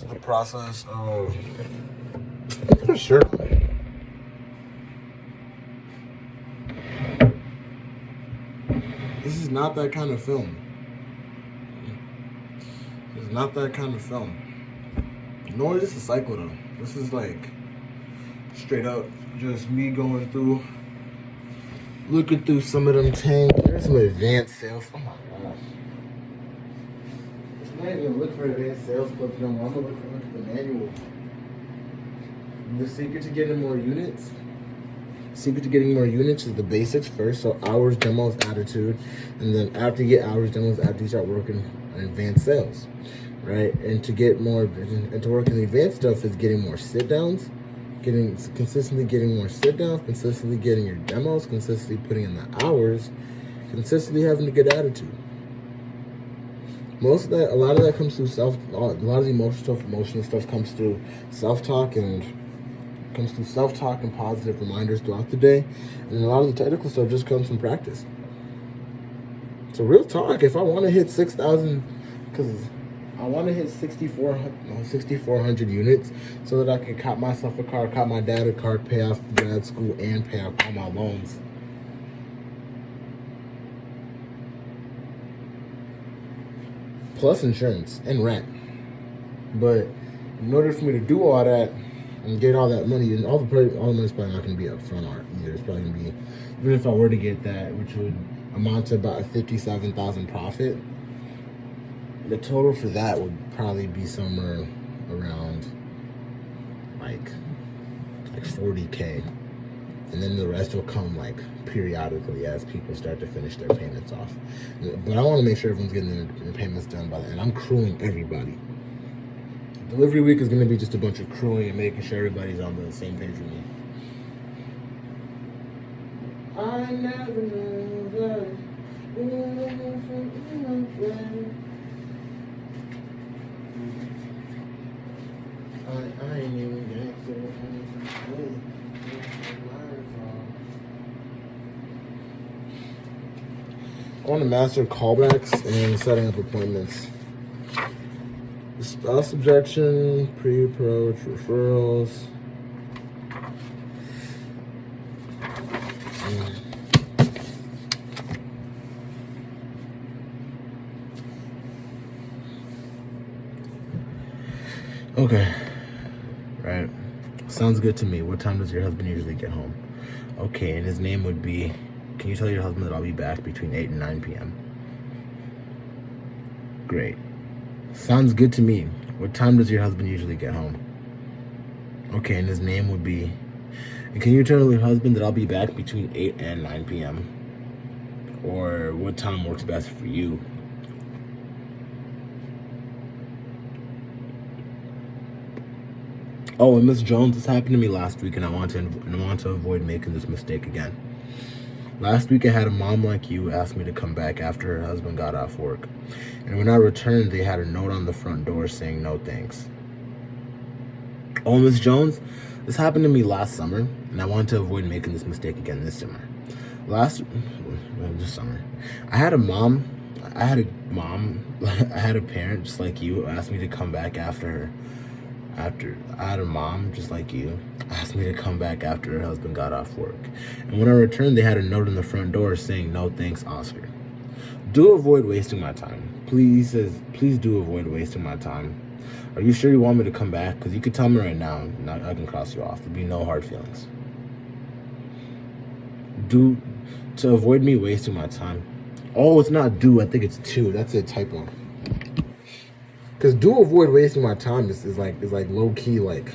the process of for sure. This is not that kind of film. It's not that kind of film. Nor is this a cycle though. This is like straight up just me going through, looking through some of them tanks. There's some advanced sales. Oh my gosh. I'm not even looking for advanced sales clips no more. I'm gonna look at the manual. The secret to getting more units. Secret to getting more units is the basics first. So hours, demos, attitude, and then after you get hours, demos, after you start working on advanced sales, right? And to get more, and to work in the advanced stuff is getting more sit downs, consistently getting more sit downs, consistently getting your demos, consistently putting in the hours, consistently having a good attitude. Most of that, a lot of that comes through a lot of the emotional stuff comes through self-talk and positive reminders throughout the day. And a lot of the technical stuff just comes from practice. So real talk, if I want to hit 6,000, because I want to hit 6,400 units so that I can cop myself a car, cop my dad a car, pay off grad school, and pay off all my loans. Plus insurance and rent. But in order for me to do all that and get all that money, and all the money's probably not going to be up front either. It's probably going to be, even if I were to get that, which would amount to about a 57,000 profit, the total for that would probably be somewhere around like 40K. And then the rest will come like periodically as people start to finish their payments off. But I want to make sure everyone's getting their payments done by the end. I'm crewing everybody. Delivery week is going to be just a bunch of crewing and making sure everybody's on the same page with me. I never knew that. I ain't even I want to master callbacks and setting up appointments. Spouse objection, pre-approach, referrals. Okay. Right. Sounds good to me. What time does your husband usually get home? Okay, and his name would be, can you tell your husband that I'll be back between 8 and 9 p.m.? Great. Sounds good to me. What time does your husband usually get home? Okay, and his name would be, and can you tell your husband that I'll be back between 8 and 9 p.m.? Or what time works best for you? Oh, and Miss Jones, this happened to me last week, and I want to avoid making this mistake again. Last week, I had a mom like you ask me to come back after her husband got off work. And when I returned, they had a note on the front door saying no thanks. Oh, Miss Jones, this happened to me last summer, and I want to avoid making this mistake again this summer. This summer, I had a parent just like you asked me to come back after her. I had a mom just like you asked me to come back after her husband got off work. And when I returned, they had a note on the front door saying, no thanks, Oscar. Do avoid wasting my time. Please do avoid wasting my time. Are you sure you want me to come back? Because you could tell me right now, and I can cross you off. There'd be no hard feelings. To avoid me wasting my time. Oh, it's not do. I think it's to. That's a typo. Because do avoid wasting my time is like low key like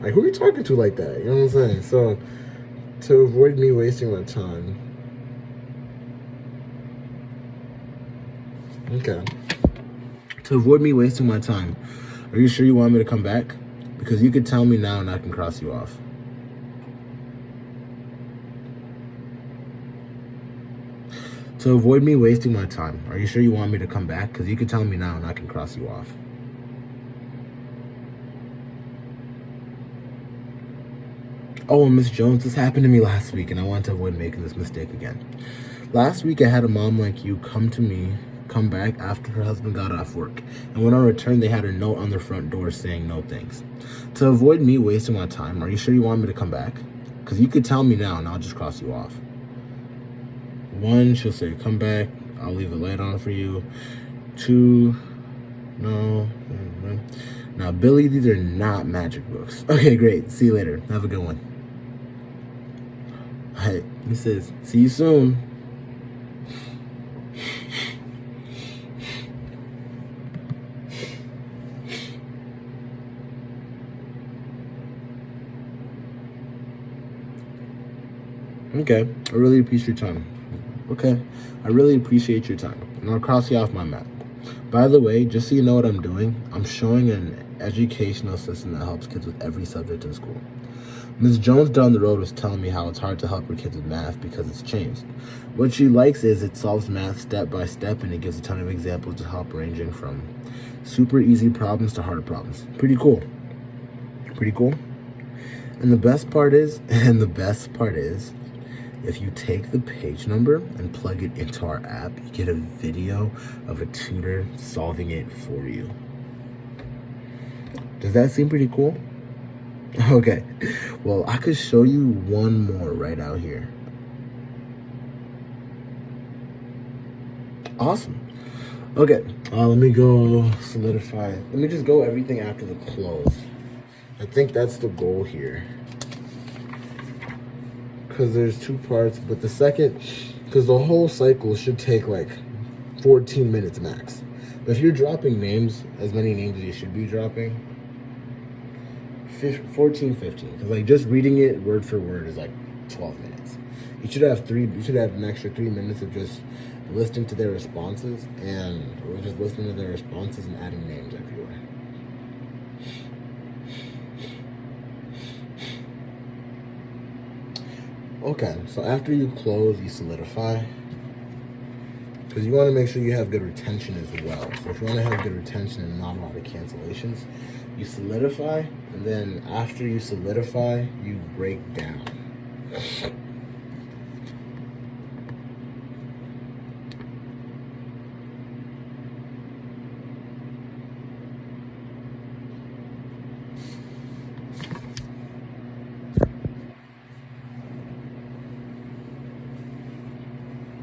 who are you talking to like that? You know what I'm saying? So to avoid me wasting my time. Okay. To avoid me wasting my time. Are you sure you want me to come back? Because you could tell me now and I can cross you off. To avoid me wasting my time. Are you sure you want me to come back? Because you can tell me now and I can cross you off. Oh, and Miss Jones, this happened to me last week and I want to avoid making this mistake again. Last week I had a mom like you come come back after her husband got off work. And when I returned, they had a note on their front door saying no thanks. To avoid me wasting my time, are you sure you want me to come back? Because you could tell me now and I'll just cross you off. 1, she'll say, come back. I'll leave a light on for you. 2, no. Now, Billy, these are not magic books. Okay, great. See you later. Have a good one. All right. He says, see you soon. Okay, I really appreciate your time. Okay, I really appreciate your time. And I'll cross you off my map. By the way, just so you know what I'm doing, I'm showing an educational system that helps kids with every subject in school. Ms. Jones down the road was telling me how it's hard to help her kids with math because it's changed. What she likes is it solves math step by step and it gives a ton of examples to help, ranging from super easy problems to hard problems. Pretty cool. Pretty cool. And the best part is, if you take the page number and plug it into our app, you get a video of a tutor solving it for you. Does that seem pretty cool? Okay, well, I could show you one more right out here. Awesome. Okay, let me go solidify. Let me just go everything after the close. I think that's the goal here. Because there's 2 parts, but the second, because the whole cycle should take like 14 minutes max. But if you're dropping names, as many names as you should be dropping, 14, 15. Because like just reading it word for word is like 12 minutes. You should have an extra 3 minutes of just listening to their responses and adding names everywhere. Okay, so after you close, you solidify. Because you want to make sure you have good retention as well. So if you want to have good retention and not a lot of cancellations, you solidify, and then after you solidify, you break down.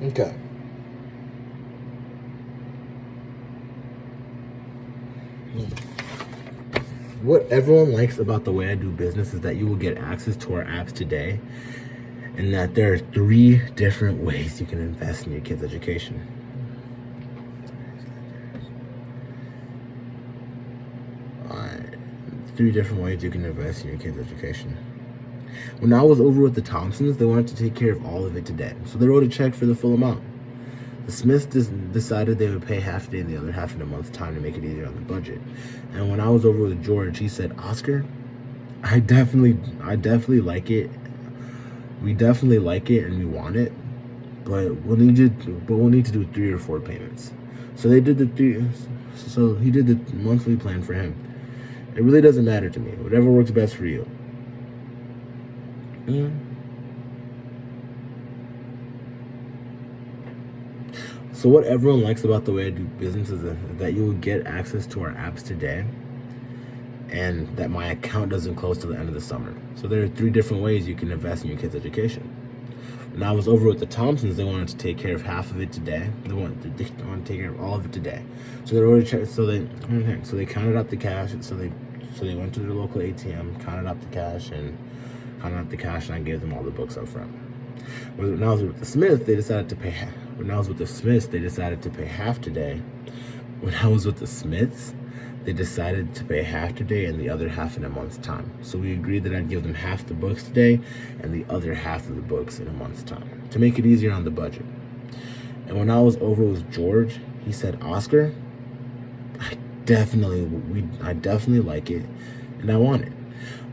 Okay. What everyone likes about the way I do business is that you will get access to our apps today, and that there are 3 different ways you can invest in your kids' education. Alright, 3 different ways you can invest in your kids' education. When I was over with the Thompsons, they wanted to take care of all of it today, so they wrote a check for the full amount. The Smiths decided they would pay half a day and the other half in a month's time to make it easier on the budget. And when I was over with George, he said, Oscar, I definitely like it. We definitely like it and we want it, but we'll need to do 3 or 4 payments. So they did so he did the monthly plan for him. It really doesn't matter to me. Whatever works best for you. So what everyone likes about the way I do business is that you will get access to our apps today, and that my account doesn't close till the end of the summer. So there are 3 different ways you can invest in your kids' education. When I was over with the Thompsons, they wanted to take care of half of it today. They want to take care of all of it today. So they counted up the cash. So they went to their local ATM, counted up the cash, and I gave them all the books up front. When I was with the Smiths, they decided to pay half. When I was with the Smiths, they decided to pay half today. When I was with the Smiths, they decided to pay half today and the other half in a month's time. So we agreed that I'd give them half the books today and the other half of the books in a month's time to make it easier on the budget. And when I was over with George, he said, Oscar, I definitely like it and I want it,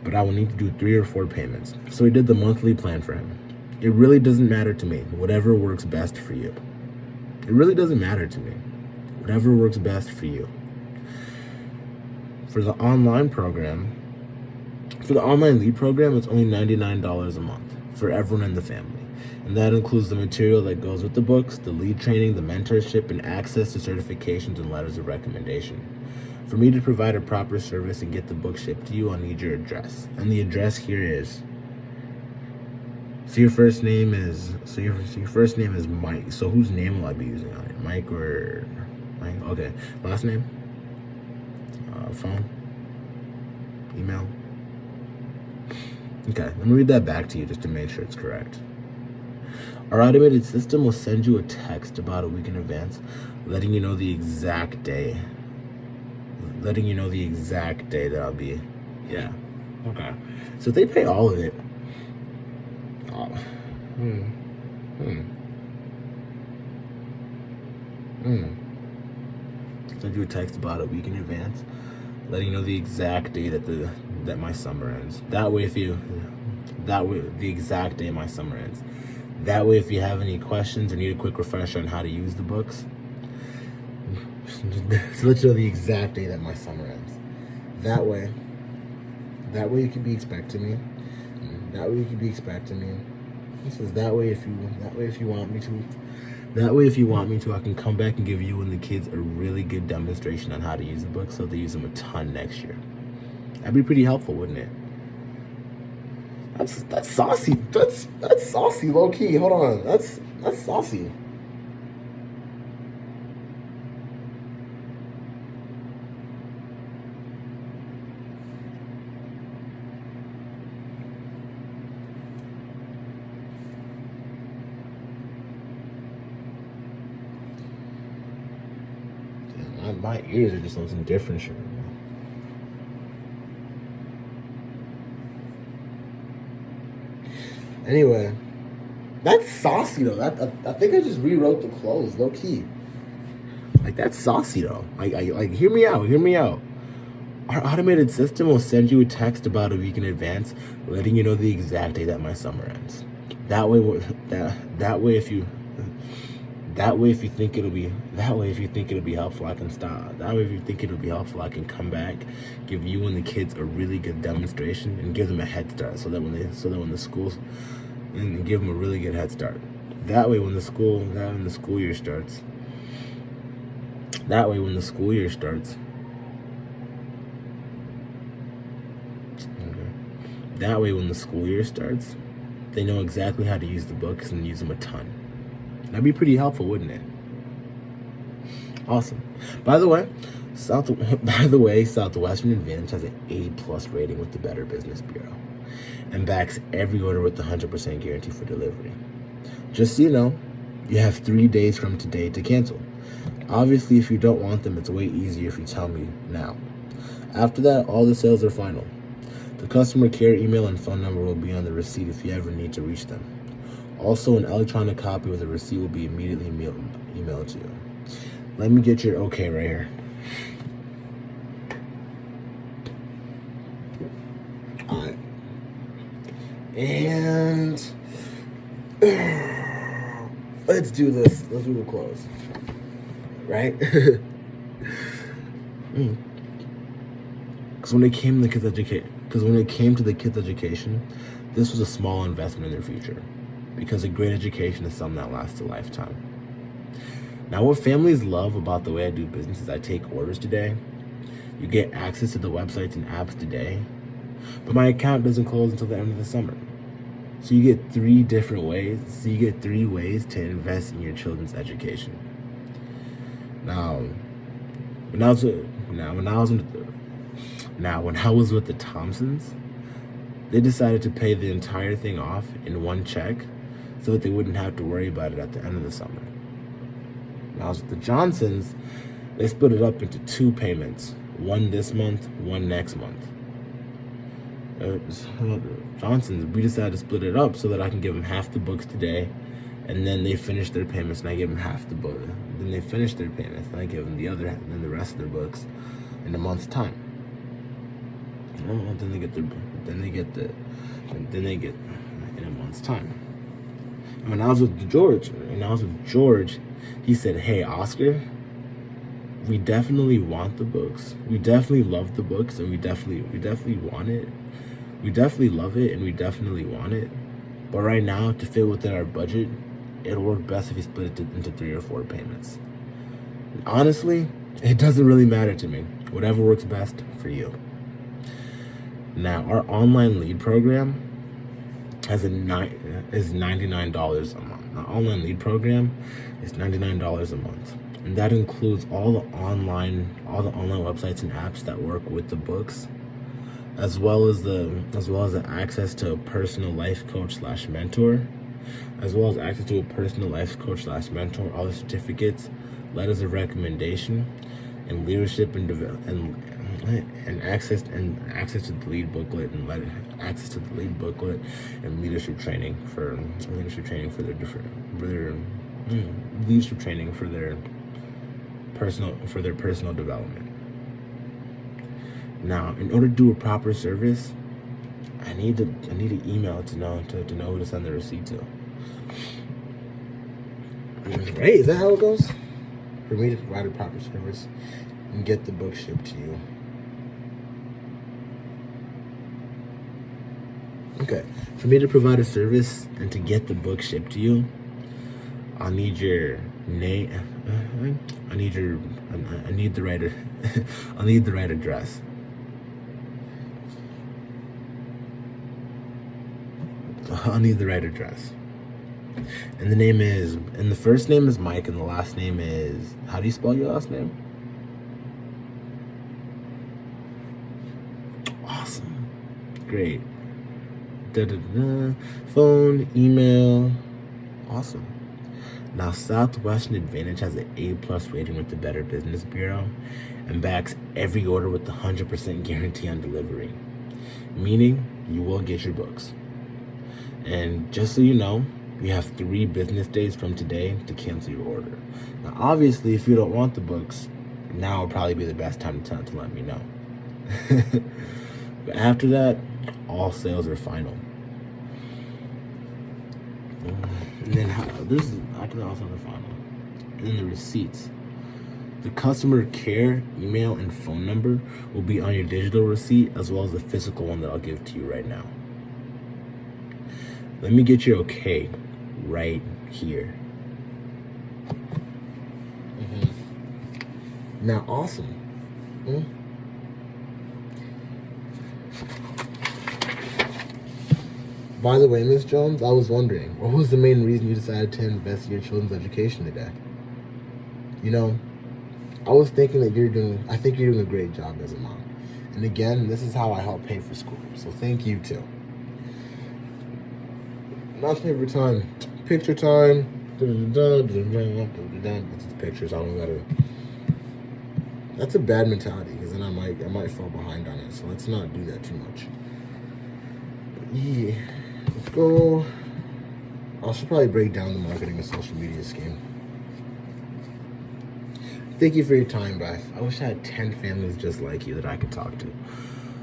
but I will need to do 3 or 4 payments. So we did the monthly plan for him. It really doesn't matter to me. Whatever works best for you. It really doesn't matter to me. Whatever works best for you. For the online lead program, it's only $99 a month for everyone in the family. And that includes the material that goes with the books, the lead training, the mentorship, and access to certifications and letters of recommendation. For me to provide a proper service and get the book shipped to you, I'll need your address. And the address here is, so your first name is Mike. So whose name will I be using on it? Mike or Mike? Okay. Last name? Phone? Email? Okay, let me read that back to you just to make sure it's correct. Our automated system will send you a text about a week in advance, letting you know the exact day. That I'll be. Yeah. Okay. So they pay all of it. Oh. Send you a text about a week in advance, letting you know the exact day that my summer ends. The exact day my summer ends. That way, if you have any questions or need a quick refresher on how to use the books, so let you know the exact day that my summer ends. That way you can be expecting me. This is that way if you want me to, I can come back and give you and the kids a really good demonstration on how to use the book so they use them a ton next year. That'd be pretty helpful, wouldn't it? That's saucy. That's saucy, low key. Hold on. That's saucy. My ears are just on some different shit. Anyway, that's saucy though. I think I just rewrote the close, low key. Like that's saucy though. Like hear me out. Our automated system will send you a text about a week in advance, letting you know the exact day that my summer ends. That way if you think it'll be helpful, I can stop. That way if you think it'll be helpful, I can come back, give you and the kids a really good demonstration and give them a head start so that when the schools and give them a really good head start. That way when the school year starts, they know exactly how to use the books and use them a ton. That'd be pretty helpful, wouldn't it? Awesome. By the way, Southwestern Advantage has an A+ rating with the Better Business Bureau and backs every order with the 100% guarantee for delivery. Just so you know, you have 3 days from today to cancel. Obviously, if you don't want them, it's way easier if you tell me now. After that, all the sales are final. The customer care email and phone number will be on the receipt if you ever need to reach them. Also, an electronic copy with a receipt will be immediately emailed to you. Let me get your okay right here. All right. And let's do this. Let's do the close. Right? Because when it came to the kids' education, this was a small investment in their future. Because a great education is something that lasts a lifetime. Now, what families love about the way I do business is I take orders today. You get access to the websites and apps today. But my account doesn't close until the end of the summer. So you get 3 ways to invest in your children's education. Now, when I was with the Thompsons, they decided to pay the entire thing off in one check so that they wouldn't have to worry about it at the end of the summer. When I was with the Johnsons, they split it up into 2 payments, one this month, one next month. Johnsons, we decided to split it up so that I can give them half the books today, and then they finish their payments, and I give them half the book. Then they finish their payments, and I give them the other, and then the rest of their books in a month's time. Then they get in a month's time. And when I was with George, he said, "Hey, Oscar, we definitely want the books. We definitely love the books, and we definitely want it. We definitely love it, and we definitely want it. But right now, to fit within our budget, it'll work best if you split it into 3 or 4 payments. And honestly, it doesn't really matter to me. Whatever works best for you. Now, our online lead program is $99 a month. Our online lead program is $99 a month, and that includes all the online websites and apps that work with the books, as well as the access to a personal life coach / mentor, all the certificates, letters of recommendation, and leadership and access to the lead booklet and leadership training for their personal development. Now, in order to do a proper service, I need an email to know who to send the receipt to. Right? Is that how it goes? For me to provide a proper service and get the book shipped to you. Okay. For me to provide a service and to get the book shipped to you, I'll need your name. I need the right address. I'll need the right address. And the first name is Mike, and the last name is, how do you spell your last name? Awesome. Great. Phone, email. Awesome. Now, Southwestern Advantage has an A+ rating with the Better Business Bureau and backs every order with the 100% guarantee on delivery, meaning you will get your books. And just so you know, you have 3 business days from today to cancel your order. Now, obviously, if you don't want the books, now would probably be the best time to let me know. But after that, all sales are final. And then I can also have the final. And then the receipts. The customer care email and phone number will be on your digital receipt, as well as the physical one that I'll give to you right now. Let me get your okay right here. Now, awesome. By the way, Miss Jones, I was wondering, what was the main reason you decided to invest in your children's education today? You know, I was thinking that I think you're doing a great job as a mom. And again, this is how I help pay for school. So thank you too. My favorite time. Picture time. It's the pictures. I don't gotta. That's a bad mentality, because then I might fall behind on it. So let's not do that too much. Yeah. Let's go. I should probably break down the marketing and social media scheme. Thank you for your time, Beth. I wish I had 10 families just like you that I could talk to.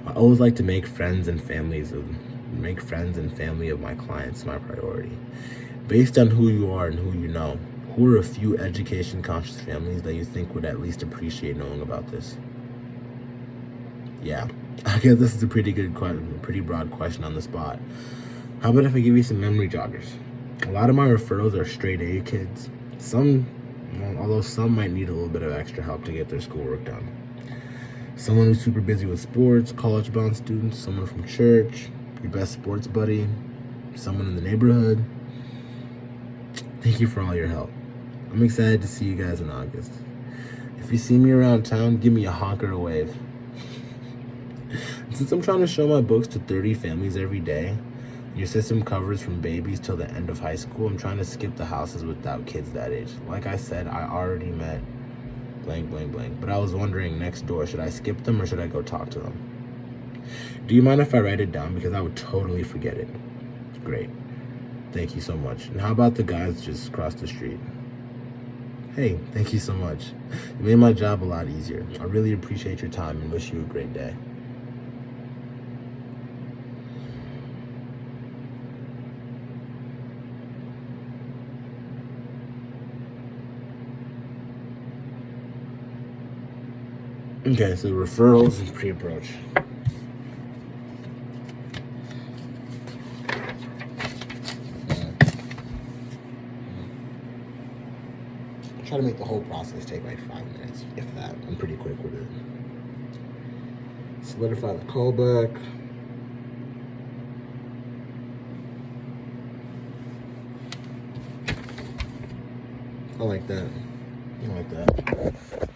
I always like to make friends and family of my clients my priority. Based on who you are and who you know, who are a few education-conscious families that you think would at least appreciate knowing about this? Yeah, I guess this is a pretty broad question on the spot. How about if I give you some memory joggers? A lot of my referrals are straight A kids. Although some might need a little bit of extra help to get their schoolwork done. Someone who's super busy with sports, college-bound students, someone from church, your best sports buddy, someone in the neighborhood. Thank you for all your help. I'm excited to see you guys in August. If you see me around town, give me a honk or a wave. Since I'm trying to show my books to 30 families every day, your system covers from babies till the end of high school, I'm trying to skip the houses without kids that age. Like I said, I already met blank, blank, blank. But I was wondering next door, should I skip them or should I go talk to them? Do you mind if I write it down? Because I would totally forget it. Great. Thank you so much. And how about the guys just across the street? Hey, thank you so much. You made my job a lot easier. I really appreciate your time and wish you a great day. Okay, so referrals and pre-approach. Try to make the whole process take like 5 minutes, if that. I'm pretty quick with it. Solidify the callback. I like that. I like that.